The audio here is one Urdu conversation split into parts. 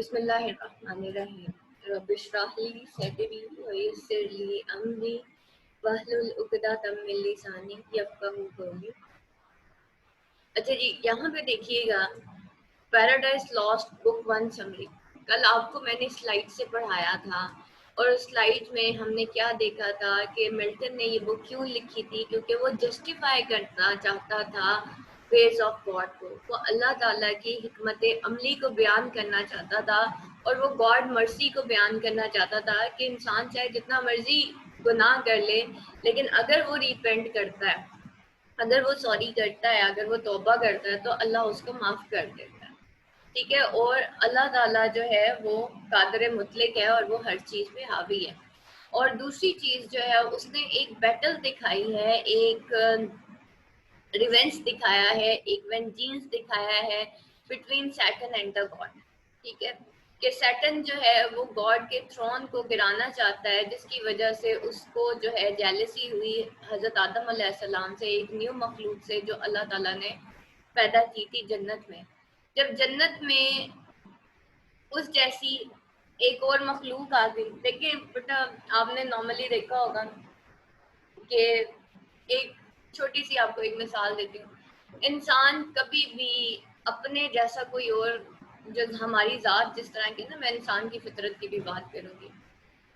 بسم اللہ الرحمن الرحیم رب اشرح لی صدری ویسر لی امری واحلل عقدۃ من لسانی یفقہوا قولی۔ اچھا جی، یہاں پہ دیکھیے گا پیراڈائز لاسٹ بک 1 سمری۔ کل آپ کو میں نے سلائڈ سے پڑھایا تھا اور سلائڈ میں ہم نے کیا دیکھا تھا کہ ملٹن نے یہ بک کیوں لکھی تھی، کیونکہ وہ جسٹیفائی کرنا چاہتا تھا ویز آف گاڈ کو، وہ اللہ تعالیٰ کی حکمت عملی کو بیان کرنا چاہتا تھا، اور وہ گاڈ مرسی کو بیان کرنا چاہتا تھا کہ انسان چاہے جتنا مرضی گناہ کر لے، لیکن اگر وہ ریپینٹ کرتا ہے، اگر وہ سوری کرتا ہے، اگر وہ توبہ کرتا ہے تو اللہ اس کو معاف کر دیتا ہے، ٹھیک ہے۔ اور اللہ تعالیٰ جو ہے وہ قادر مطلق ہے اور وہ ہر چیز پہ حاوی ہے۔ اور دوسری چیز جو ہے، اس نے ایک بیٹل دکھائی ہے، ایک ریونج دکھایا ہے، ایک وینجینس دکھایا ہے between Satan and the God, ٹھیک ہے، کہ سیٹن جو ہے وہ گاڈ کے تھرون کو گرانا چاہتا ہے، جس کی وجہ سے اس کو جو ہے جیلسی ہوئی حضرت آدم علیہ السلام سے، ایک نیو مخلوق سے جو اللہ تعالیٰ نے پیدا کی تھی جنت میں۔ جب جنت میں اس جیسی ایک اور مخلوق آ گئی، دیکھیں بیٹا آپ نے نارملی دیکھا ہوگا کہ ایک چھوٹی سی آپ کو ایک مثال دیتی ہوں، انسان کبھی بھی اپنے جیسا کوئی اور، جو ہماری ذات جس طرح کی نا، میں انسان کی فطرت کی بھی بات کروں گی،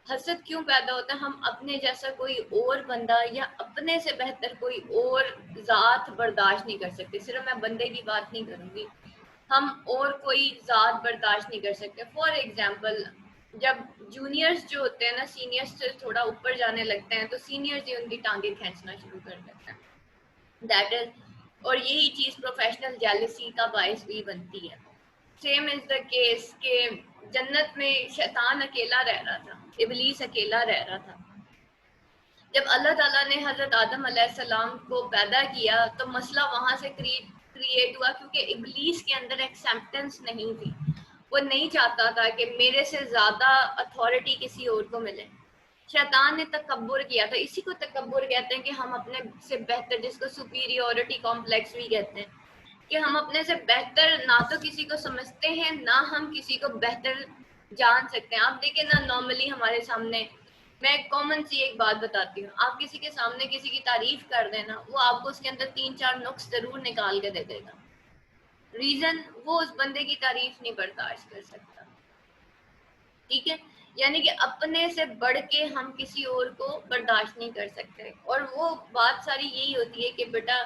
حسد کیوں پیدا ہوتا ہے؟ ہم اپنے جیسا کوئی اور بندہ یا اپنے سے بہتر کوئی اور ذات برداشت نہیں کر سکتے۔ صرف میں بندے کی بات نہیں کروں گی، ہم اور کوئی ذات برداشت نہیں کر سکتے۔ فار ایگزامپل، جب جونیئرز جو ہوتے ہیں نا، سینئرز سے تھوڑا اوپر جانے لگتے ہیں تو سینئرز ہی ان کی ٹانگیں کھینچنا شروع کر دیتے ہیں، دیٹ از، اور یہی چیز پروفیشنل جیلسی کا باعث بھی بنتی ہے۔ سیم از دا کیس کہ جنت میں شیطان اکیلا رہ رہا تھا، ابلیس اکیلا رہ رہا تھا۔ جب اللہ تعالیٰ نے حضرت آدم علیہ السلام کو پیدا کیا تو مسئلہ وہاں سے کریٹ ہوا، کیونکہ ابلیس کے اندر ایکسیپٹنس نہیں تھی، وہ نہیں چاہتا تھا کہ میرے سے زیادہ اتھارٹی کسی اور کو ملے۔ شیطان نے تکبر کیا تھا، اسی کو تکبر کہتے ہیں کہ ہم اپنے سے بہتر، جس کو سپیریورٹی کمپلیکس بھی کہتے ہیں، کہ ہم اپنے سے بہتر نہ تو کسی کو سمجھتے ہیں، نہ ہم کسی کو بہتر جان سکتے ہیں۔ آپ دیکھیں نا، نارملی ہمارے سامنے، میں کامن سی ایک بات بتاتی ہوں، آپ کسی کے سامنے کسی کی تعریف کر دینا، وہ آپ کو اس کے اندر 3-4 نقص ضرور نکال کے دے دے گا۔ ریزن، وہ اس بندے کی تعریف نہیں برداشت کر سکتا، ٹھیک ہے، یعنی کہ اپنے سے بڑھ کے ہم کسی اور کو برداشت نہیں کر سکتے۔ اور وہ بات ساری یہی ہوتی ہے کہ بیٹا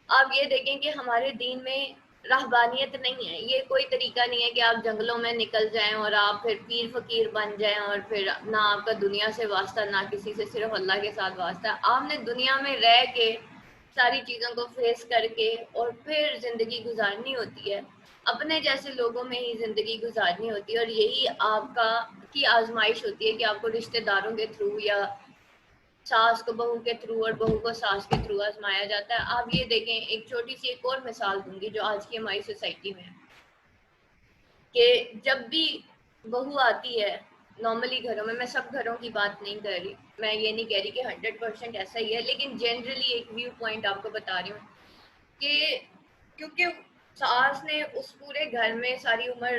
آپ یہ دیکھیں کہ ہمارے دین میں رہبانیت نہیں ہے، یہ کوئی طریقہ نہیں ہے کہ آپ جنگلوں میں نکل جائیں اور آپ پھر پیر فقیر بن جائیں، اور پھر نہ آپ کا دنیا سے واسطہ، نہ کسی سے، صرف اللہ کے ساتھ واسطہ۔ آپ نے دنیا میں رہ کے ساری چیزوں کو فیس کر کے اور پھر زندگی گزارنی ہوتی ہے، اپنے جیسے لوگوں میں ہی زندگی گزارنی ہوتی ہے، اور یہی آپ کی آزمائش ہوتی ہے کہ آپ کو رشتہ داروں کے تھرو یا ساس کو بہو کے تھرو اور بہو کو ساس کے تھرو آزمایا جاتا ہے۔ آپ یہ دیکھیں، ایک چھوٹی سی ایک اور مثال دوں گی جو آج کی ہماری سوسائٹی میں ہے، کہ جب بھی بہو آتی ہے نارملی گھروں میں سب گھروں کی بات نہیں کر رہی، میں یہ نہیں کہہ رہی کہ 100% ایسا ہی ہے، لیکن جنرلی ایک ویو پوائنٹ آپ کو بتا رہی ہوں کہ کیونکہ ساس نے اس پورے گھر میں ساری عمر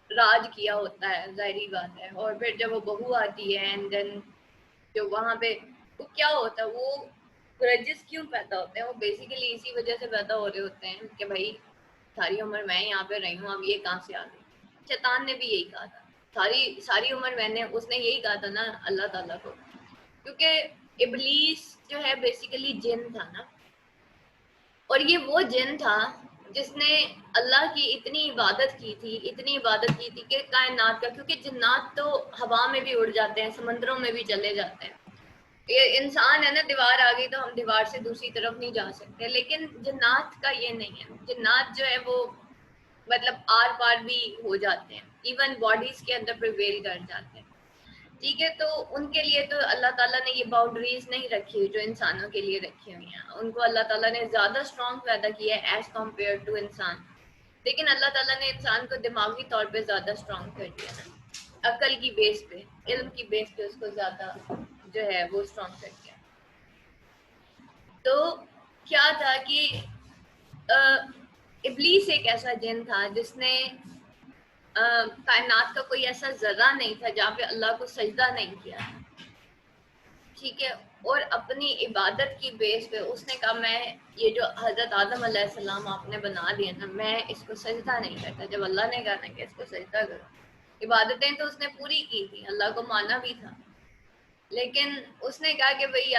راج کیا ہوتا ہے، ظاہری بات ہے، اور پھر جب وہ بہو آتی ہے اینڈ دین جو وہاں پہ وہ کیا ہوتا ہے، وہ گرجز کیوں پیدا ہوتے ہیں؟ وہ بیسیکلی اسی وجہ سے پیدا ہو رہے ہوتے ہیں کہ بھائی ساری عمر میں یہاں پہ رہی ہوں، اب یہ کہاں سے آ گئی۔ شیطان نے بھی یہی کہا تھا، ساری عمر اس نے یہی کہا تھا نا اللہ تعالیٰ کو، کیونکہ ابلیس جو ہے بیسیکلی جن تھا نا، اور یہ وہ جن تھا جس نے اللہ کی اتنی عبادت کی تھی کہ کائنات کا، کیونکہ جنات تو ہوا میں بھی اڑ جاتے ہیں، سمندروں میں بھی چلے جاتے ہیں، یہ انسان ہے نا، دیوار آ گئی تو ہم دیوار سے دوسری طرف نہیں جا سکتے، لیکن جنات کا یہ نہیں ہے، جنات جو ہے وہ مطلب آر پار بھی ہو جاتے ہیں، ایون باڈیز کے اندر پریویل کر جاتے ہیں، ٹھیک ہے۔ تو ان کے لیے تو اللہ تعالیٰ نے یہ باؤنڈریز نہیں رکھی جو انسانوں کے لیے رکھی ہوئی ہیں، ان کو اللہ تعالیٰ نے زیادہ اسٹرانگ پیدا کیا ہے ایز کمپیئر ٹو انسان، لیکن اللہ تعالیٰ نے انسان کو دماغی طور پہ زیادہ اسٹرانگ کر دیا ہے، عقل کی بیس پہ، علم کی بیس پہ اس کو زیادہ جو ہے وہ اسٹرانگ کر دیا۔ تو کیا تھا کہ ابلیس ایک ایسا جن تھا جس نے کائنات کا کوئی ایسا ذرہ نہیں تھا جہاں پہ اللہ کو سجدہ نہیں کیا، ٹھیک ہے، اور اپنی عبادت کی بیس پہ اس نے کہا میں یہ جو حضرت آدم علیہ السلام آپ نے بنا دیا نا، میں اس کو سجدہ نہیں کرتا. جب اللہ نے کہا نا کہ اس کو سجدہ کرو، عبادتیں تو اس نے پوری کی تھی، اللہ کو مانا بھی تھا، لیکن اس نے کہا کہ بھئی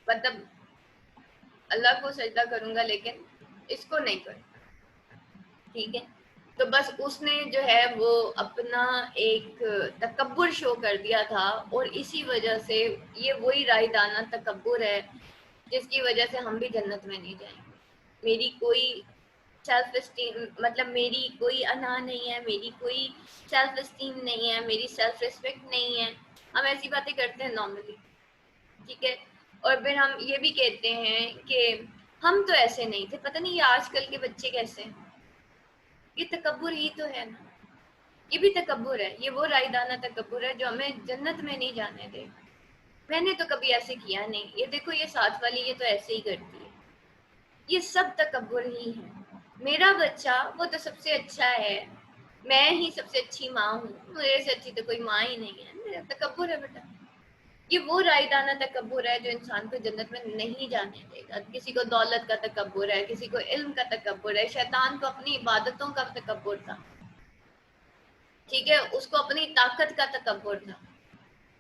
مطلب اللہ کو سجدہ کروں گا لیکن اس کو نہیں کروں، ٹھیک ہے. تو بس اس نے جو ہے وہ اپنا ایک تکبر شو کر دیا تھا، اور اسی وجہ سے یہ وہی رائیدانہ تکبر ہے جس کی وجہ سے ہم بھی جنت میں نہیں جائیں گے. میری کوئی سیلف اسٹیم، مطلب میری کوئی انا نہیں ہے، میری کوئی سیلف اسٹیم نہیں ہے، میری سیلف ریسپیکٹ نہیں ہے. ہم ایسی باتیں کرتے ہیں نارملی، ٹھیک ہے. اور پھر ہم یہ بھی کہتے ہیں کہ ہم تو ایسے نہیں تھے، پتہ نہیں یہ آج کل کے بچے کیسے ہیں. یہ تکبر ہی تو ہے نا، یہ بھی تکبر ہے. یہ وہ رائیدانہ تکبر ہے جو ہمیں جنت میں نہیں جانے دے. میں نے تو کبھی ایسے کیا نہیں، یہ دیکھو یہ ساتھ والی یہ تو ایسے ہی کرتی ہے. یہ سب تکبر ہی ہے. میرا بچہ وہ تو سب سے اچھا ہے، میں ہی سب سے اچھی ماں ہوں، میرے سے اچھی تو کوئی ماں ہی نہیں ہے. میرا تکبر ہے بیٹا. یہ وہ رائیدانہ تکبر ہے جو انسان کو جنت میں نہیں جانے دے گا. کسی کو دولت کا تکبر ہے، کسی کو علم کا تکبر ہے. شیطان کو اپنی عبادتوں کا تکبر تھا، ٹھیک ہے، اس کو اپنی طاقت کا تکبر تھا.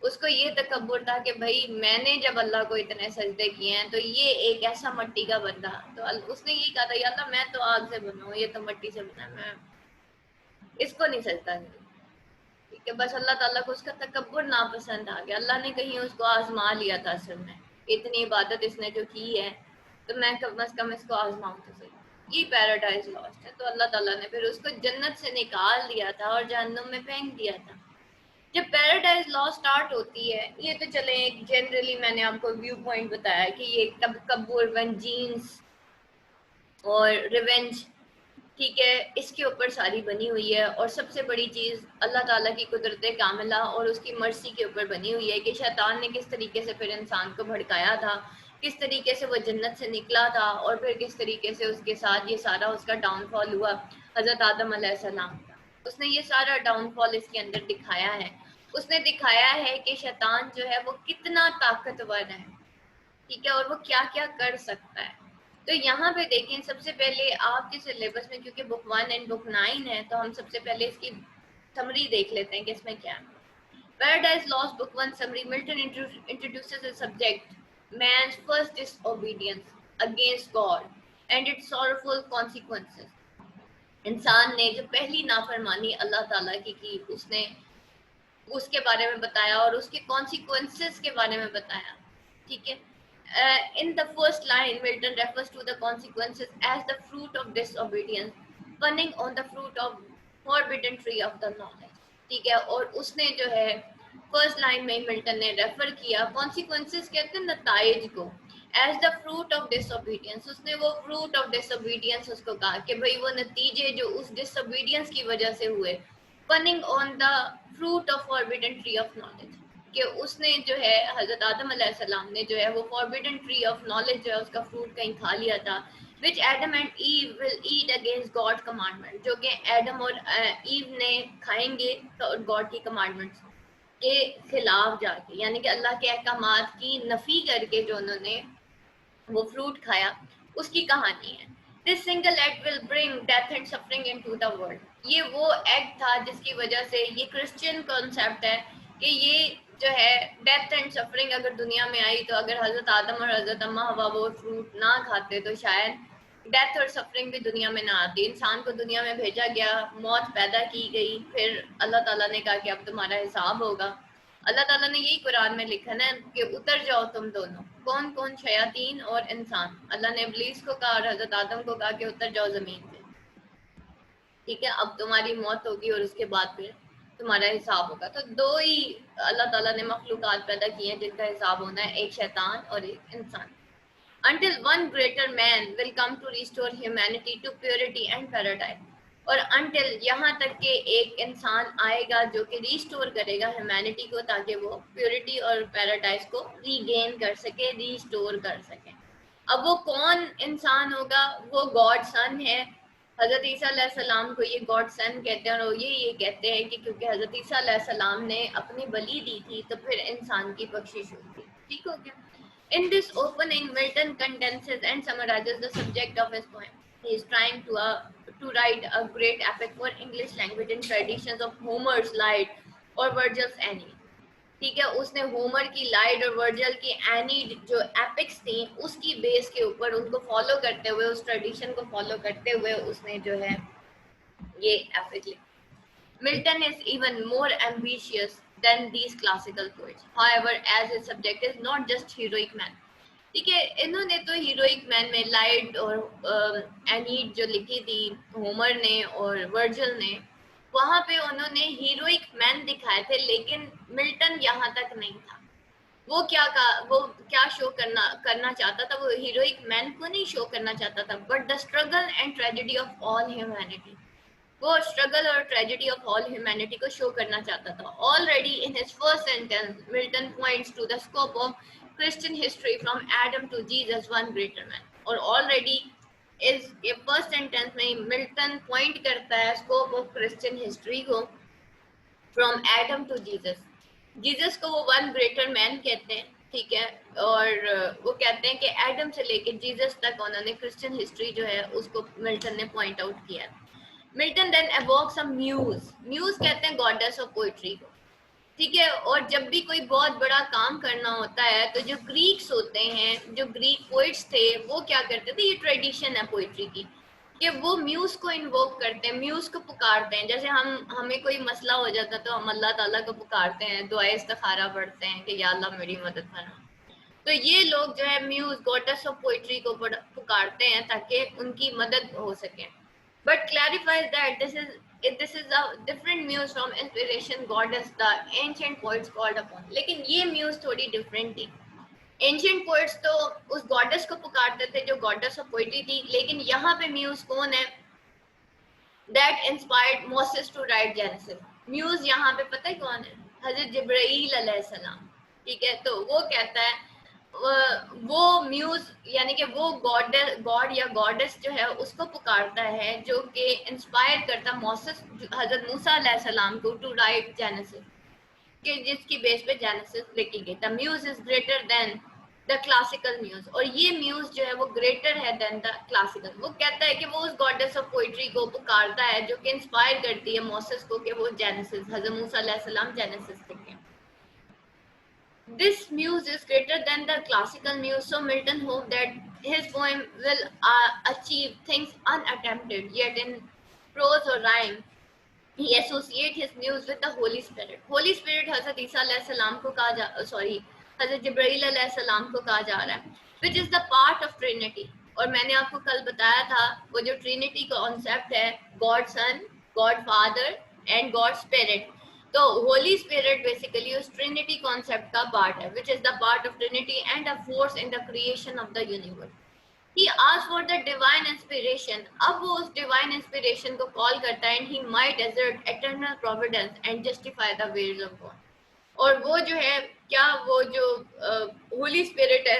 اس کو یہ تکبر تھا کہ بھائی میں نے جب اللہ کو اتنے سجدے کیے ہیں تو یہ ایک ایسا مٹی کا بندہ، تو اس نے یہی کہا تھا یا اللہ میں تو آگ سے بنا ہوں، یہ تو مٹی سے بنا ہے، میں اس کو نہیں سجدہ کروں. ٹھیک ہے، بس اللہ تعالیٰ کو اس کا تکبر ناپسند آ گیا. اللہ نے کہیں اس کو آزما لیا تھا اصل میں، اتنی عبادت اس نے جو کی ہے تو میں کم از کم اس کو آزماؤں تو صحیح. یہ پیراڈائز لاسٹ ہے. تو اللہ تعالیٰ نے پھر اس کو جنت سے نکال دیا تھا اور جہنم میں پھینک دیا تھا. جب پیراڈائز لا سٹارٹ ہوتی ہے، یہ تو چلیں ایک جنرلی میں نے آپ کو ویو پوائنٹ بتایا کہ یہ تکبر، ونجینس اور ریونج، ٹھیک ہے، اس کے اوپر ساری بنی ہوئی ہے. اور سب سے بڑی چیز اللہ تعالیٰ کی قدرت کاملہ اور اس کی مرضی کے اوپر بنی ہوئی ہے کہ شیطان نے کس طریقے سے پھر انسان کو بھڑکایا تھا، کس طریقے سے وہ جنت سے نکلا تھا، اور پھر کس طریقے سے اس کے ساتھ یہ سارا اس کا ڈاؤن فال ہوا حضرت آدم علیہ السلام کا. اس نے یہ سارا ڈاؤن فال اس کے اندر دکھایا ہے. اس نے دکھایا ہے کہ شیطان جو ہے وہ کتنا طاقتور ہے، ٹھیک ہے، اور وہ کیا کیا کر سکتا ہے. تو یہاں پہ دیکھیں، سب سے پہلے آپ کے سلیبس میں کیونکہ بک 1 اینڈ بک 9 ہے تو ہم سب سے پہلے اس کی سمری دیکھ لیتے ہیں کہ اس میں کیا ہے. Paradise Lost Book 1 Summary. Milton introduces the subject, man's first disobedience against God and its sorrowful consequences. انسان نے جو پہلی نافرمانی اللہ تعالیٰ کی اس نے اس کے بارے میں بتایا اور اس کے کانسیکوینسز کے بارے میں بتایا، ٹھیک ہے. In the first line, Milton refers to the consequences as the fruit of disobedience, punning on the fruit of forbidden tree of the knowledge. ٹھیک ہے، اور اس نے جو ہے فرسٹ لائن میں ملٹن نے ریفر کیا کانسیکوینسز کہتے ہیں نتائج کو، as the fruit of disobedience. اس نے وہ فروٹ آف ڈس اوبیڈینس اس کو کہا کہ بھئی وہ نتیجے جو اس ڈس اوبیڈینس کی وجہ سے ہوئے. Punning on the fruit of forbidden tree of knowledge, کہ اس نے جو ہے حضرت آدم علیہ السلام نے جو ہے وہ فاربیڈن ٹری آف نالج جو ہے اس کا فروٹ کہیں کھا لیا تھا. which Adam and Eve will eat against God's commandment، جو کہ ایڈم اور ایو نے کھائیں گے گاڈ کی کمانڈمنٹس کے خلاف جا کے، یعنی کہ اللہ کے احکامات کی نفی کر کے جو انہوں نے وہ فروٹ کھایا، اس کی کہانی ہے. This single act will bring death and suffering into the world. یہ وہ ایکٹ تھا جس کی وجہ سے یہ کرسچین کانسیپٹ ہے کہ یہ جو ہے ڈیتھ اینڈ سفرنگ اگر دنیا میں آئی تو اگر حضرت آدم اور حضرت اما ہوا وہ فروٹ نہ کھاتے تو شاید ڈیتھ اور سفرنگ بھی دنیا میں نہ آتی. انسان کو دنیا میں بھیجا گیا، موت پیدا کی گئی، پھر اللہ تعالیٰ نے کہا کہ اب تمہارا حساب ہوگا. اللہ تعالیٰ نے یہی قرآن میں لکھا ہے کہ اتر جاؤ تم دونوں، کون کون، شیاطین اور انسان. اللہ نے ابلیس کو کہا اور حضرت آدم کو کہا کہ اتر جاؤ زمین پہ، ٹھیک ہے، اب تمہاری موت ہوگی اور اس کے بعد پھر تمہارا حساب ہوگا. تو دو ہی اللہ تعالیٰ نے مخلوقات پیدا کی ہیں جن کا حساب ہونا ہے، ایک شیطان اور ایک انسان. Until one greater man will come to restore humanity to purity and paradise. اور until یہاں تک کہ ایک انسان آئے گا جو کہ ریسٹور کرے گا ہیومینٹی کو تاکہ وہ پیورٹی اور پیراڈائز کو ریگین کر سکے، ریسٹور کر سکے. اب وہ کون انسان ہوگا؟ وہ گاڈ سن ہے حضرت عیسیٰ علیہ السلام کو یہ گاڈ سن کہتے ہیں، اور یہ کہتے ہیں کہ کیونکہ حضرت عیسیٰ علیہ السلام نے اپنی بلی دی تھی تو پھر انسان کی بخشش ہوئی تھی. ٹھیک ہو گیا. In this opening, Milton condenses and summarizes the subject of his poem. He is trying to write a great epic for English language in traditions of Homer's Iliad or Virgil's Aeneid. ٹھیک ہے، اس نے ہومر کی لائڈ اور ورجل کی اینیڈ جو ایپکس تھیں اس کی بیس کے اوپر ان کو فالو کرتے ہوئے، اس ٹریڈیشن کو فالو کرتے ہوئے اس نے جو ہے یہ ایپک لکھی. Milton is even more ambitious than these classical poets. However, as his subject is not just heroic man. ٹھیک ہے، انہوں نے تو ہیروئک مین میں لائڈ اور اینیڈ جو لکھی تھی ہومر نے اور ورجل نے، وہاں پہ انہوں نے ہیروئک مین دکھائے تھے، لیکن ملٹن یہاں تک نہیں تھا. وہ کیا شو کرنا چاہتا تھا، وہ ہیروئک مین کو نہیں شو کرنا چاہتا تھا، but the struggle and tragedy of all humanity. وہ اسٹرگل اور ٹریجڈی آف آل ہیومینٹی کو شو کرنا چاہتا تھا. Already in his first sentence Milton points to the scope of Christian history from Adam to Jesus, one greater man. اور already اس یہ فرسٹ سینٹینس میں ملٹن پوائنٹ کرتا ہے اسکوپ آف کرسچن ہسٹری کو from Adam to Jesus. Jesus کو وہ ون گریٹر مین کہتے ہیں. ٹھیک ہے، اور وہ کہتے ہیں کہ ایڈم سے لے کے جیزس تک انہوں نے کرسچن ہسٹری جو ہے اس کو ملٹن نے پوائنٹ آؤٹ کیا. Milton then evokes a muse. Muse کہتے ہیں گاڈیس آف پوئٹری کو. ٹھیک ہے، اور جب بھی کوئی بہت بڑا کام کرنا ہوتا ہے تو جو گریکس ہوتے ہیں، جو گریک پوئٹس تھے، وہ کیا کرتے تھے، یہ ٹریڈیشن ہے پوئٹری کی کہ وہ میوز کو انووک کرتے ہیں، میوز کو پکارتے ہیں. جیسے ہمیں کوئی مسئلہ ہو جاتا ہے تو ہم اللہ تعالیٰ کو پکارتے ہیں، دعائے استخارہ پڑھتے ہیں کہ یا اللہ میری مدد فرما. تو یہ لوگ جو ہے میوز گاڈیس آف پوئٹری کو پکارتے ہیں تاکہ ان کی مدد ہو سکے. But clarifies that this is a different muse from inspiration goddess the ancient poets called upon. لیکن یہ muse تھوڑی different تھی. Ancient poets تو اس goddess کو پکارتے تھے جو goddess of poetry تھی، لیکن یہاں پہ muse کون ہے؟ That inspired Moses to write Genesis. Muse یہاں پہ پتہ ہے کون ہے؟ حضرت جبرائیل علیہ السلام. ٹھیک ہے، تو وہ کہتا ہے وہ میوز یعنی کہ وہ گاڈ یا گاڈس جو ہے اس کو پکارتا ہے جو کہ انسپائر کرتا موسیس حضرت موسیٰ علیہ السلام کو ٹو رائٹ جینیسس، کہ جس کی بیس پہ جینیسس لکھی گئی. The muse is greater than the classical muse. اور یہ میوز جو ہے وہ گریٹر ہے دین دا کلاسیکل. وہ کہتا ہے کہ وہ اس گاڈس آف پوئٹری کو پکارتا ہے جو کہ انسپائر کرتی ہے موسیس کو کہ وہ جینیسس حضرت موسیٰ علیہ السلام جینیسس لکھیں. This muse is greater than the classical muse, so Milton hoped that his poem will achieve things unattempted, yet in prose or rhyme, he associates his muse with the Holy Spirit. Holy Spirit حضرت عیسیٰ علیہ السلام کو حضرت جبرائیل علیہ السلام کو کہا جا رہا ہے, which is the part of Trinity. اور میں نے آپ کو کل بتایا تھا وہ جو ٹرینٹی کا کانسیپٹ ہے, God son, God father and God spirit. تو ہولی اسپرٹ بیسیکلی اس ٹرینٹی کانسیپٹ کا پارٹ ہے, which is the part of Trinity and a force in the creation of the universe. He asked for the divine inspiration. اب وہ اس divine inspiration کو call کرتا ہے, and he might assert eternal providence and justify the ways of God. اور وہ جو ہے کیا وہ جو ہولی اسپرٹ ہے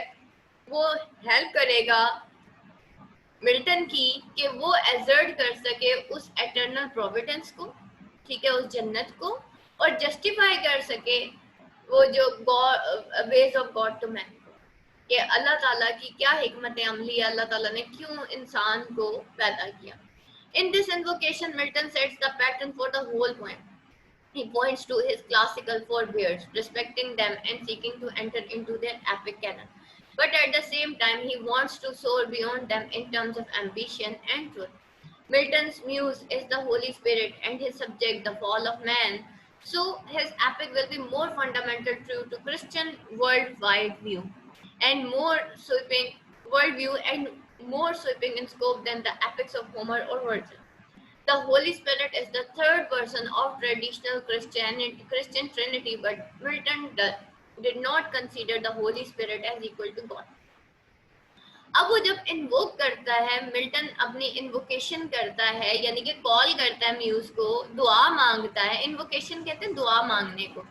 وہ ہیلپ کرے گا ملٹن کی کہ وہ ایزرٹ کر سکے اس ایٹرنل پروویڈنس کو, ٹھیک ہے, اس جنت کو, اور جسٹیفائی کر سکے وہ جو ویز آف گاڈ ٹو مین کو, کہ اللہ تعالیٰ کی کیا حکمت عملی ہے, اللہ تعالیٰ نے کیوں انسان کو پیدا کیا. In this invocation, Milton sets the pattern for the whole poem. He points to his classical forebears, respecting them and seeking to enter into their epic canon. But at the same time, he wants to soar beyond them in terms of ambition and truth. Milton's muse is the Holy Spirit and his subject the fall of man. So his epic will be more fundamental true to Christian worldwide view and more sweeping worldview and more sweeping in scope than the epics of Homer or Virgil. The Holy Spirit is the third person of traditional Christian Trinity, but Milton did not consider the Holy Spirit as equal to God. اب وہ جب انووک کرتا ہے, ملٹن اپنی انووکیشن کرتا ہے, یعنی کہ کال کرتا ہے میوز کو, دعا مانگتا ہے. انووکیشن کہتے ہیں دعا مانگنے کو,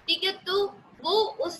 ٹھیک ہے, تو وہ اس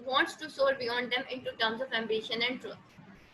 wants to soar beyond them into terms of ambition and truth.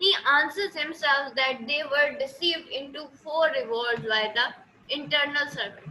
He answers himself that they were deceived into four rewards by the internal servant.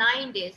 9 days,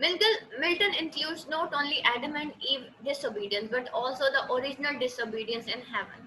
Milton includes not only Adam and Eve disobedience but also the original disobedience in heaven.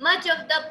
Much of the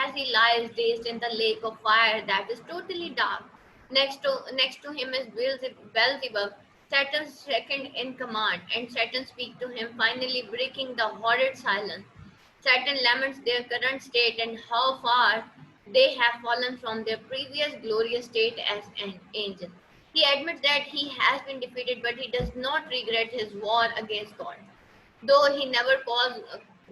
as he lies dazed in the lake of fire that is totally dark. Next to him is Beelzebub, Saturn's second in command, and Saturn speaks to him, finally breaking the horrid silence. Saturn laments their current state and how far they have fallen from their previous glorious state as an angel. He admits that he has been defeated, but he does not regret his war against God. Though he never calls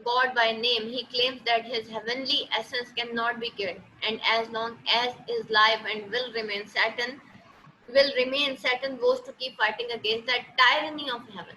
God by name, he claims that his heavenly essence cannot be killed, and as long as his life and will remain, Saturn goes to keep fighting against the tyranny of heaven.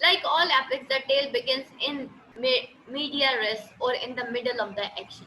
Like all epics, the tale begins in media res or in the middle of the action.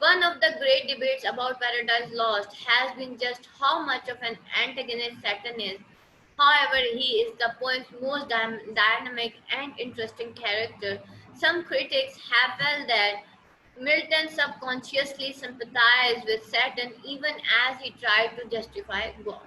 One of the great debates about Paradise Lost has been just how much of an antagonist Saturn is. However, he is the poem's most dynamic and interesting character. Some critics have felt that Milton subconsciously sympathized with Saturn even as he tried to justify God.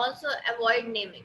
also avoid naming.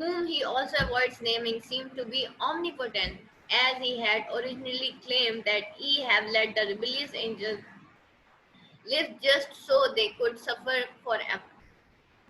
whom he also avoids naming seemed to be omnipotent, as he had originally claimed that he have let the rebellious angels live just so they could suffer forever.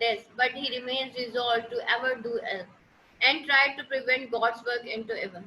this, but he remains resolved to ever do ill and try to prevent God's work into evil.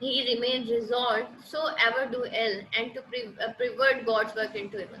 he remains resolved so ever do ill and to prevent God's work into evil.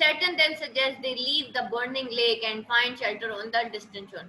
Saturn then suggests they leave the burning lake and find shelter on the distant shore.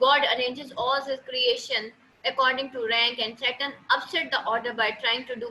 God arranges all his creation according to rank and Saturn upset the order by trying to do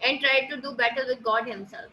and try to do battle with God himself,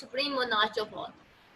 supreme monarch of all.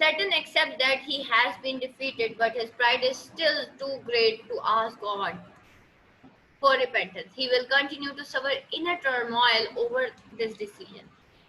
Saturn accepts that he has been defeated, but his pride is still too great to ask God for repentance. He will continue to suffer inner turmoil over this decision.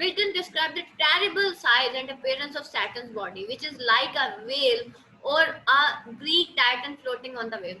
Milton described the terrible size and appearance of Saturn's body, which is like a whale or a Greek titan floating on the wave.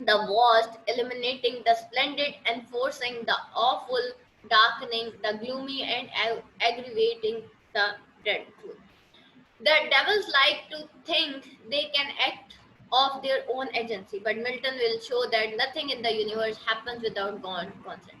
the vast, eliminating the splendid, enforcing the awful, darkening the gloomy, and aggravating the dreadful. The devils like to think they can act of their own agency, but Milton will show that nothing in the universe happens without God's consent.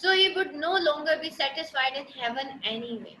So he would no longer be satisfied in heaven anyway.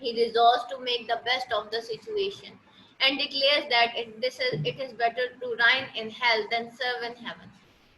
He resolves to make the best of the situation and declares that it is better to reign in hell than serve in heaven.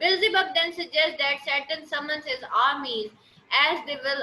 Beelzebub then suggests that Saturn summons his armies as they will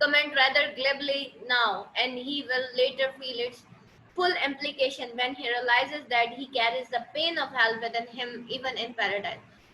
comment rather glibly now, and he will later feel its full implication when he realizes that he carries the pain of hell within him even in paradise.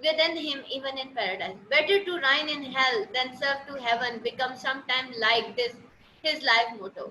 within him even in paradise. Better to reign in hell than serve to heaven becomes sometime like this his life motto.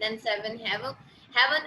then seven heaven,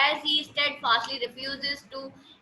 As he steadfastly refuses to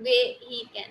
way he can.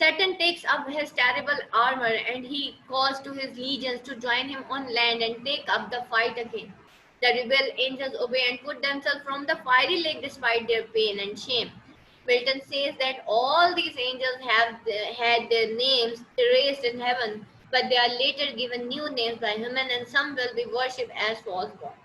Satan takes up his terrible armor and he calls to his legions to join him on land and take up the fight again. The rebel angels obey and put themselves from the fiery lake despite their pain and shame. Milton says that all these angels have had their names erased in heaven, but they are later given new names by human and some will be worshipped as false gods.